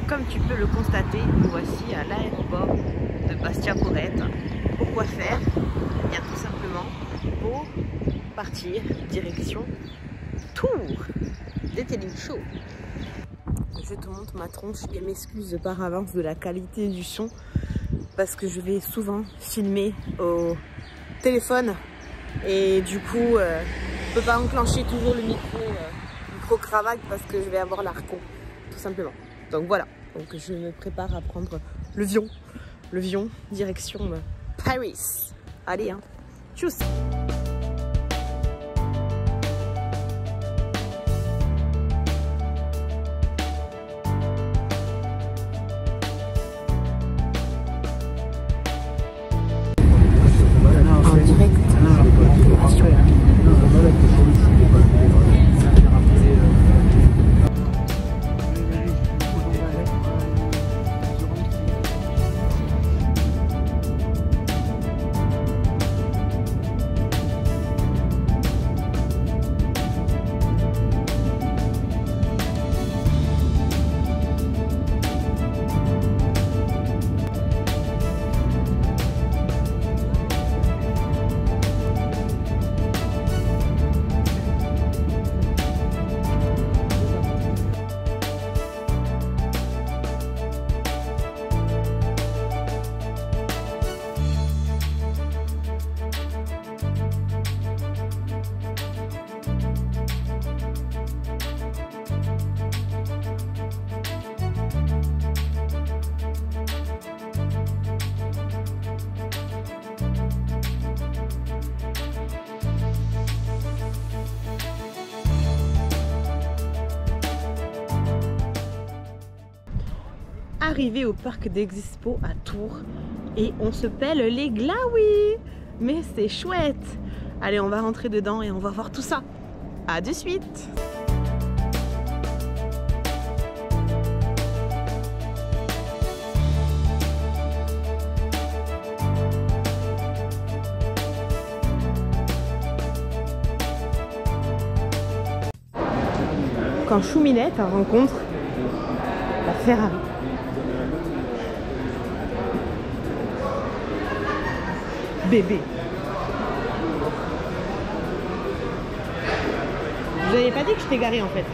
comme tu peux le constater, nous voici à l'aéroport de Bastia-Porrette. Pourquoi faire? Bien tout simplement pour partir direction Tours, Detailing Show. Je te montre ma tronche et m'excuse par avance de la qualité du son parce que je vais souvent filmer au téléphone et du coup je peux pas enclencher toujours le micro cravate parce que je vais avoir l'arcon tout simplement. Donc voilà, donc je me prépare à prendre l'avion direction Paris. Allez hein, tchuss. Arrivé au parc d'Expo à Tours et on se pèle les glaouis, mais c'est chouette. Allez, on va rentrer dedans et on va voir tout ça. À de suite. Quand Chouminette rencontre la Ferrari. Bébé. Je vous avais pas dit que je t'ai garé en fait.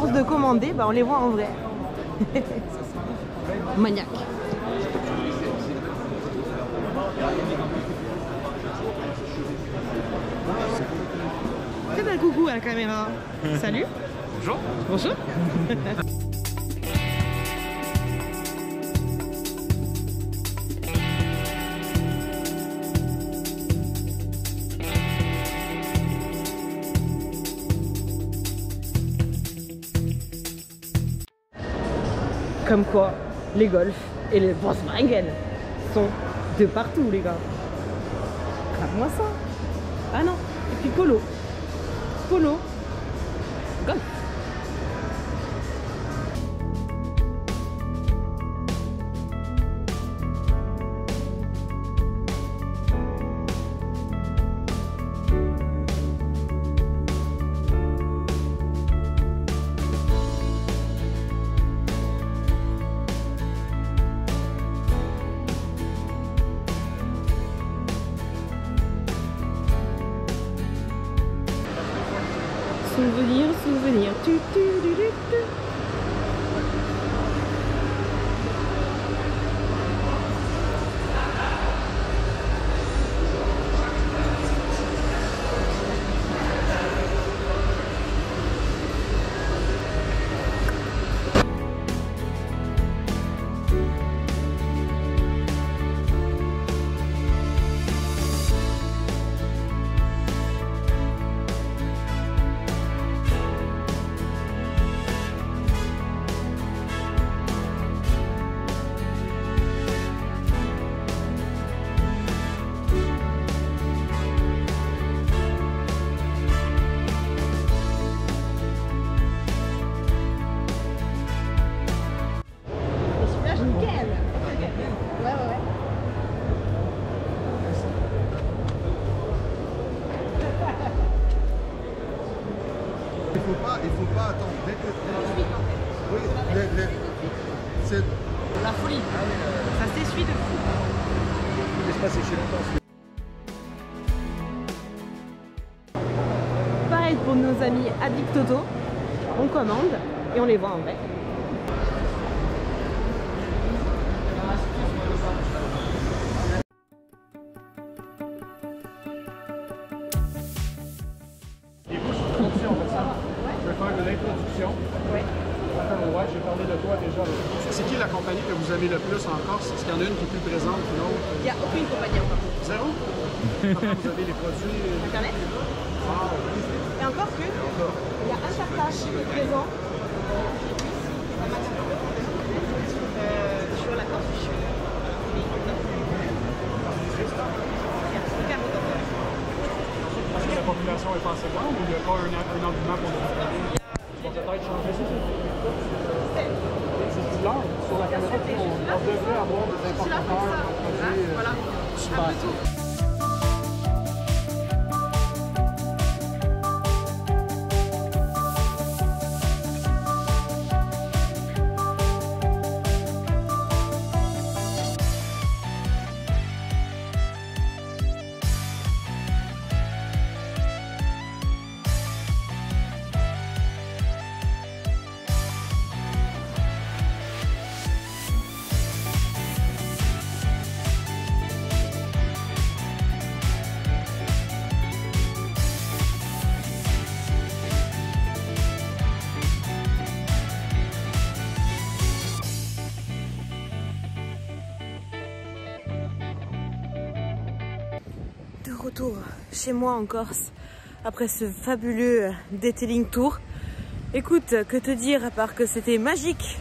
De commander, bah on les voit en vrai. Maniaque. Faites un coucou à la caméra. Salut. Bonjour. Bonjour. Comme quoi, les Golf et les Volkswagen sont de partout, les gars. Grave-moi ça. Ah non, et puis Polo. Polo. Golf. Souvenir, souvenir. Tu, tu, du, du, tu. Après, c'est chez l'attention. Pareil pour nos amis Addict Auto, on commande et on les voit en vrai. Les bouches d'introduction, on fait ça. Je vais faire de l'introduction. Ouais. Ouais, j'ai parlé de toi déjà. C'est qui la compagnie que vous avez le plus en Corse? Est-ce qu'il y en a une qui est plus présente qu'une autre? Il n'y a aucune compagnie encore. Zéro? Comment vous avez les produits? Internet. Ah, Et encore que, il y a un partage présent sur la Corse du Sud. parce que la population est pas assez grande ou il n'y a pas un engouement pour le faire? On va peut-être changer ça. C'est du large sur la caméra. On devrait avoir des importateurs de produits. Voilà. Super. De retour chez moi en Corse après ce fabuleux detailing tour. Écoute, que te dire à part que c'était magique,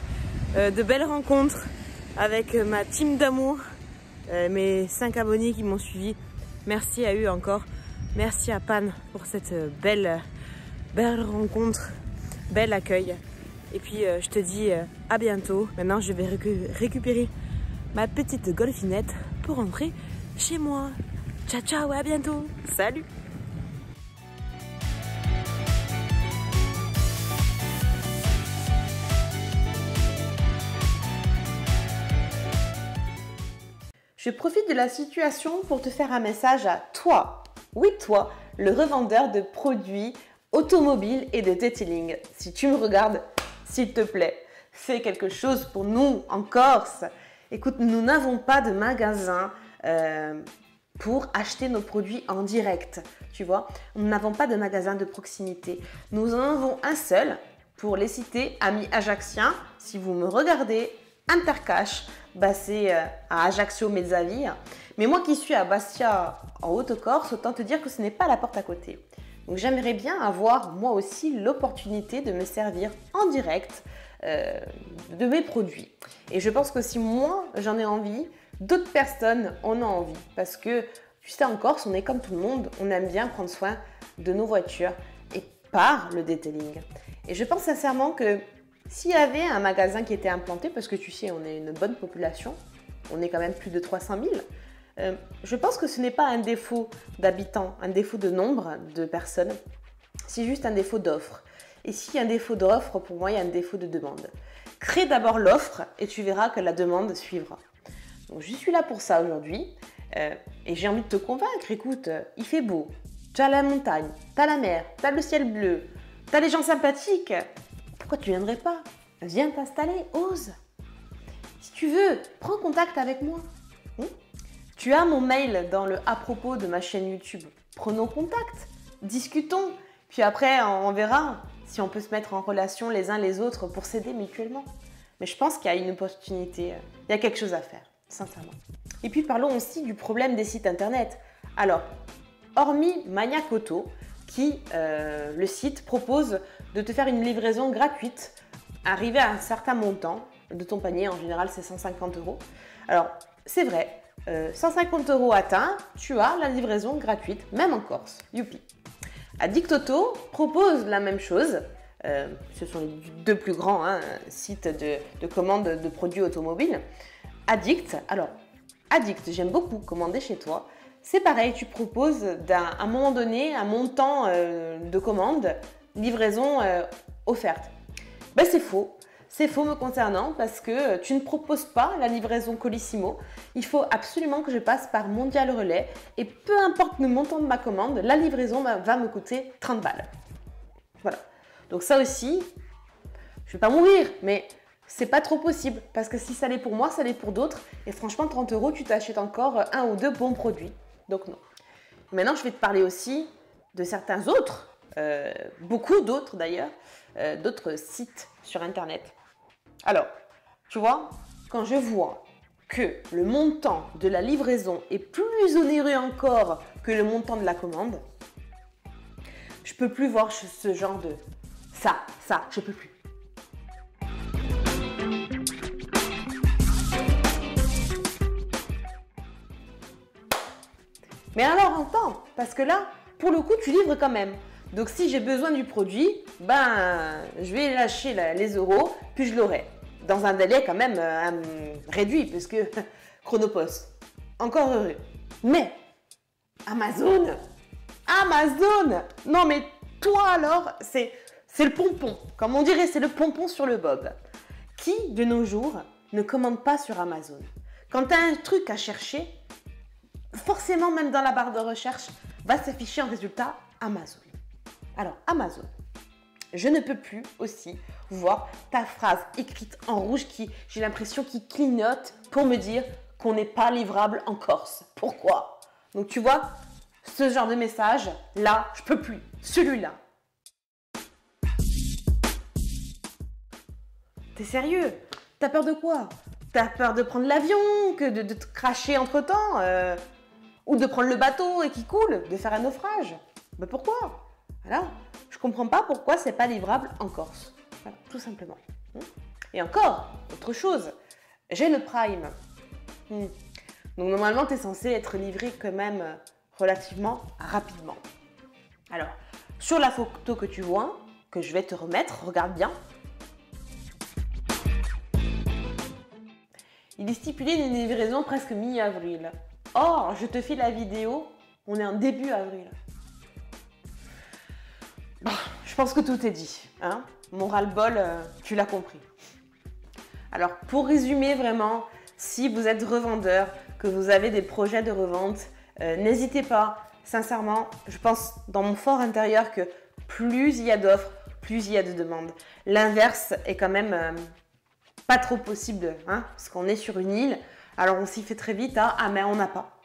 de belles rencontres avec ma team d'amour, mes 5 abonnés qui m'ont suivi. Merci à eux encore. Merci à Pan pour cette belle rencontre, bel accueil. Et puis je te dis à bientôt. Maintenant je vais récupérer ma petite golfinette pour rentrer chez moi. Ciao ciao, à bientôt. Salut. Je profite de la situation pour te faire un message à toi. Oui, toi, le revendeur de produits automobiles et de detailing. Si tu me regardes, s'il te plaît, fais quelque chose pour nous en Corse. Écoute, nous n'avons pas de magasin pour acheter nos produits en direct, tu vois. Nous n'avons pas de magasin de proximité. Nous en avons un seul, pour les citer, amis ajaxiens. Si vous me regardez, Intercash, basé à Ajaccio Mezzaville. Mais moi qui suis à Bastia, en Haute-Corse, autant te dire que ce n'est pas la porte à côté. Donc j'aimerais bien avoir moi aussi l'opportunité de me servir en direct de mes produits. Et je pense que si moi j'en ai envie, d'autres personnes en ont envie. Parce que tu sais, en Corse, on est comme tout le monde, on aime bien prendre soin de nos voitures et par le detailing. Et je pense sincèrement que s'il y avait un magasin qui était implanté, parce que tu sais, on est une bonne population, on est quand même plus de 300 000, je pense que ce n'est pas un défaut d'habitants, un défaut de nombre de personnes, c'est juste un défaut d'offre. Et s'il y a un défaut d'offre, pour moi, il y a un défaut de demande. Crée d'abord l'offre et tu verras que la demande suivra. Donc, je suis là pour ça aujourd'hui et j'ai envie de te convaincre. Écoute, il fait beau, tu as la montagne, tu as la mer, tu as le ciel bleu, tu as les gens sympathiques. Pourquoi tu viendrais pas? Viens t'installer, ose. Si tu veux, prends contact avec moi. Tu as mon mail dans le à propos de ma chaîne YouTube. Prenons contact, discutons, puis après on verra si on peut se mettre en relation les uns les autres pour s'aider mutuellement. Mais je pense qu'il y a une opportunité, il y a quelque chose à faire, sincèrement. Et puis parlons aussi du problème des sites internet. Alors, hormis Maniac Auto, qui, le site, propose de te faire une livraison gratuite, arriver à un certain montant de ton panier, en général c'est 150 €. Alors, c'est vrai, 150 € atteints, tu as la livraison gratuite, même en Corse. Youpi. Addict Auto propose la même chose. Ce sont les deux plus grands sites de commande de produits automobiles. Addict, alors, Addict, j'aime beaucoup commander chez toi. C'est pareil, tu proposes à un moment donné un montant de commande, livraison offerte. Ben, c'est faux. c'est faux me concernant parce que tu ne proposes pas la livraison Colissimo. Il faut absolument que je passe par Mondial Relais et peu importe le montant de ma commande, la livraison va me coûter 30 balles. Voilà. Donc ça aussi, je vais pas mourir, mais c'est pas trop possible parce que si ça l'est pour moi, ça l'est pour d'autres. Et franchement, 30 €, tu t'achètes encore un ou deux bons produits. Donc non. Maintenant, je vais te parler aussi de certains autres, beaucoup d'autres d'ailleurs, d'autres sites sur Internet. Alors, tu vois, quand je vois que le montant de la livraison est plus onéreux encore que le montant de la commande, je peux plus voir ce genre de... Ça, je peux plus. Mais alors entends, parce que là, pour le coup, tu livres quand même. Donc si j'ai besoin du produit, ben je vais lâcher les euros, puis je l'aurai. Dans un délai quand même réduit, parce que Chronopost, encore heureux. Mais Amazon, non mais toi alors, c'est le pompon. Comme on dirait, c'est le pompon sur le bob. Qui, de nos jours, ne commande pas sur Amazon? Quand tu as un truc à chercher, forcément, même dans la barre de recherche, va s'afficher en résultat Amazon. Alors, Amazon, je ne peux plus aussi voir ta phrase écrite en rouge qui, j'ai l'impression, qui clignote pour me dire qu'on n'est pas livrable en Corse. Pourquoi? Donc, tu vois, ce genre de message, là, je peux plus. Celui-là. T'es sérieux? T'as peur de quoi? T'as peur de prendre l'avion, que de te cracher entre-temps ou de prendre le bateau et qui coule, de faire un naufrage? Ben pourquoi? Voilà, je comprends pas pourquoi c'est pas livrable en Corse. Voilà, tout simplement. Et encore, autre chose, j'ai le Prime. Donc normalement, tu es censé être livré quand même relativement rapidement. Alors, sur la photo que tu vois, que je vais te remettre, regarde bien. Il est stipulé une livraison presque mi-avril. Or, je te fais la vidéo, on est en début avril. Bon, je pense que tout est dit. Hein, mon ras-le-bol, tu l'as compris. Alors, pour résumer vraiment, si vous êtes revendeur, que vous avez des projets de revente, n'hésitez pas. Sincèrement, je pense dans mon fort intérieur que plus il y a d'offres, plus il y a de demandes. L'inverse est quand même pas trop possible, hein, parce qu'on est sur une île. Alors on s'y fait très vite, hein, ah mais on n'a pas.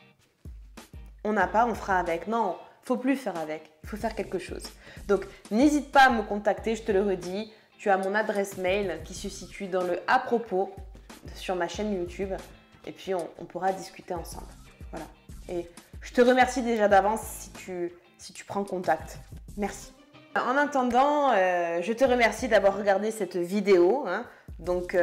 On n'a pas, on fera avec. Non, faut plus faire avec, il faut faire quelque chose. Donc n'hésite pas à me contacter, je te le redis. Tu as mon adresse mail qui se situe dans le à propos sur ma chaîne YouTube. Et puis on pourra discuter ensemble. Voilà. Et je te remercie déjà d'avance si tu prends contact. Merci. En attendant, je te remercie d'avoir regardé cette vidéo. Hein. Donc,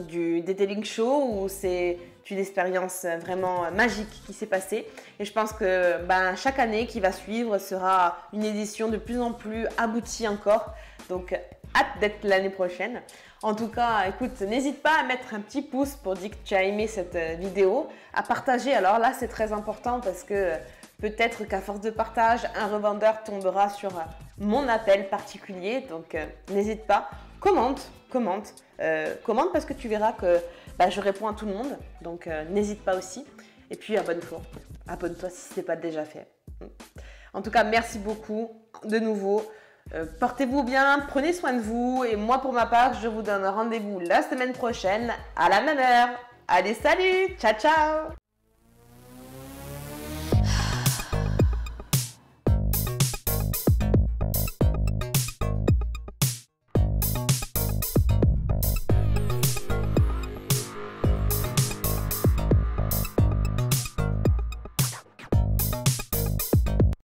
du Detailing Show où c'est une expérience vraiment magique qui s'est passée. Et je pense que chaque année qui va suivre sera une édition de plus en plus aboutie encore. Donc, hâte d'être l'année prochaine. En tout cas, écoute, n'hésite pas à mettre un petit pouce pour dire que tu as aimé cette vidéo, à partager. Alors là, c'est très important parce que peut-être qu'à force de partage, un revendeur tombera sur mon appel particulier. Donc, n'hésite pas. Commente parce que tu verras que je réponds à tout le monde. Donc, n'hésite pas aussi. Et puis, abonne-toi. Abonne-toi si ce n'est pas déjà fait. En tout cas, merci beaucoup de nouveau. Portez-vous bien, prenez soin de vous. Et moi, pour ma part, je vous donne rendez-vous la semaine prochaine à la même heure. Allez, salut! Ciao, ciao!